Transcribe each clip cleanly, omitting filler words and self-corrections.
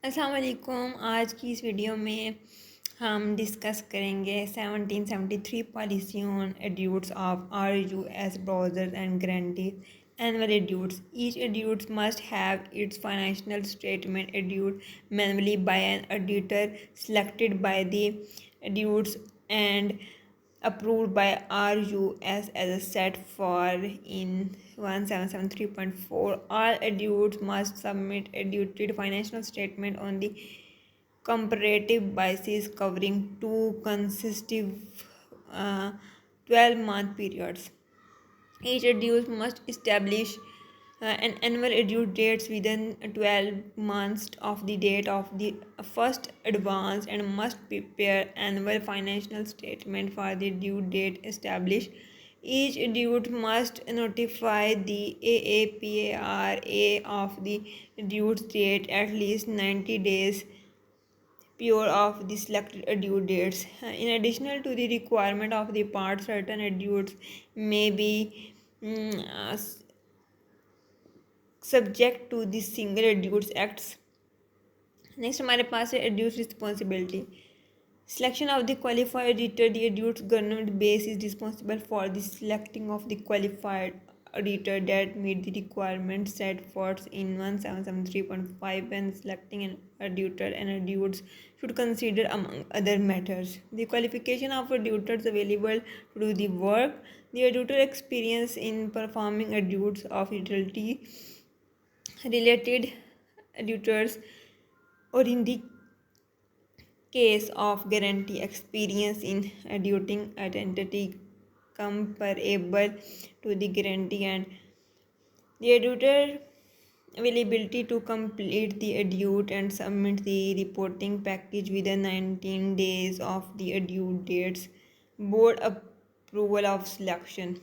अस्सलाम वालेकुम। आज की इस वीडियो में हम डिस्कस करेंगे 1773 policy on audits of RUS browsers and grantees. Annual etudes. Each etude must have its financial statement issued manually by an auditor selected by the etudes and approved by RUS as set for in 1773.4. All adults must submit audited financial statement on the comparative basis covering two consecutive 12-month periods. Each adult must establish an annual due dates within 12 months of the date of the first advance and must prepare annual financial statement for the due date established. Each due must notify the AAPARA of the due date at least 90 days pure of the selected due dates. In addition to the requirement of the part, certain dues may be subject to the single reduced acts. Next हमारे पास है audits responsibility selection of the qualified auditor the audits government base is responsible for the selecting of the qualified auditor that meet the requirements set forth in 1773.5 when selecting an auditor and auditors should consider among other matters the qualification of auditors available to do the work, the auditor experience in performing audits of utility related auditors, or in the case of guarantee experience in auditing identity comparable to the guarantee and the auditor availability to complete the audit and submit the reporting package within 19 days of the audit dates. Board approval of selection.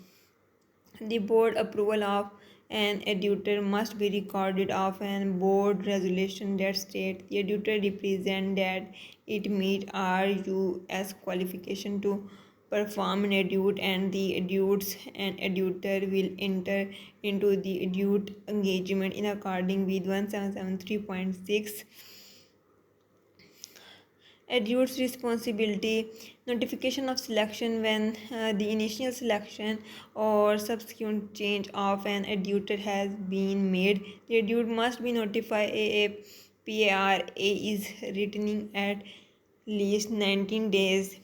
The board approval of an auditor must be recorded of an board resolution that states the auditor represents that it meets RUS qualification to perform an audit and the audits and auditor will enter into the audit engagement in accordance with 1773.6. Audit's responsibility notification of selection when the initial selection or subsequent change of an auditor has been made. The auditor must be notified AAPARA is returning at least 19 days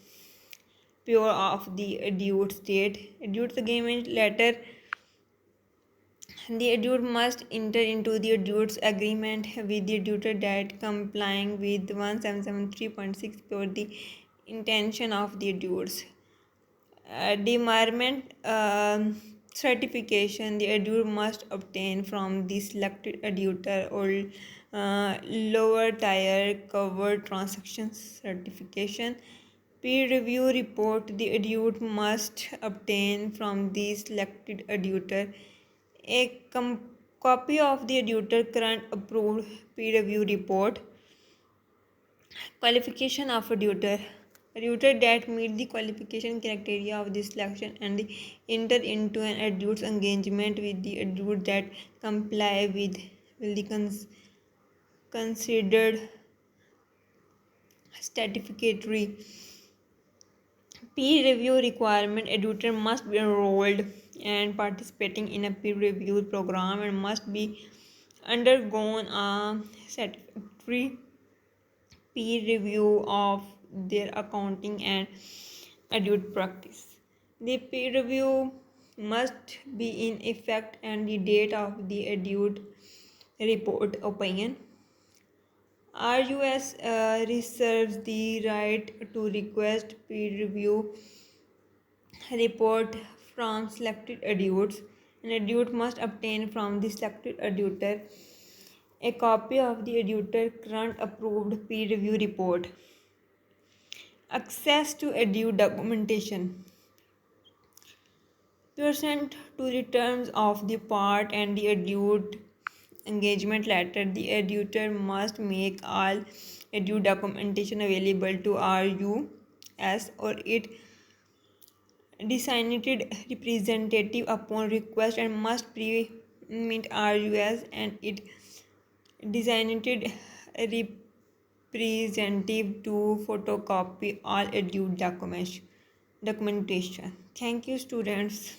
pure of the audit date. Audit agreement letter. The auditor must enter into the audit agreement with the auditor that complying with 1773.6 for the intention of the auditors. Demarment certification. The auditor must obtain from the selected auditor or lower tier covered transaction certification. Peer review report. The auditor must obtain from the selected auditor a copy of the auditor current approved peer review report. Qualification of auditor. Auditor that meet the qualification criteria of the selection and enter into an audit engagement with the auditor that comply with the considered statutory peer review requirement. Auditor must be enrolled and participating in a peer review program and must be undergone a satisfactory peer review of their accounting and audit practice. The peer review must be in effect and the date of the audit report opinion. RUS reserves the right to request peer review report from selected auditors. An auditor must obtain from the selected auditor a copy of the auditor current approved peer review report. Access to audit documentation. Pursuant to the terms of the part and the audit engagement letter, the auditor must make all audit documentation available to RUS or its designated representative upon request and must pre-mint RUS and its designated representative to photocopy all adult documentation. Thank you, students.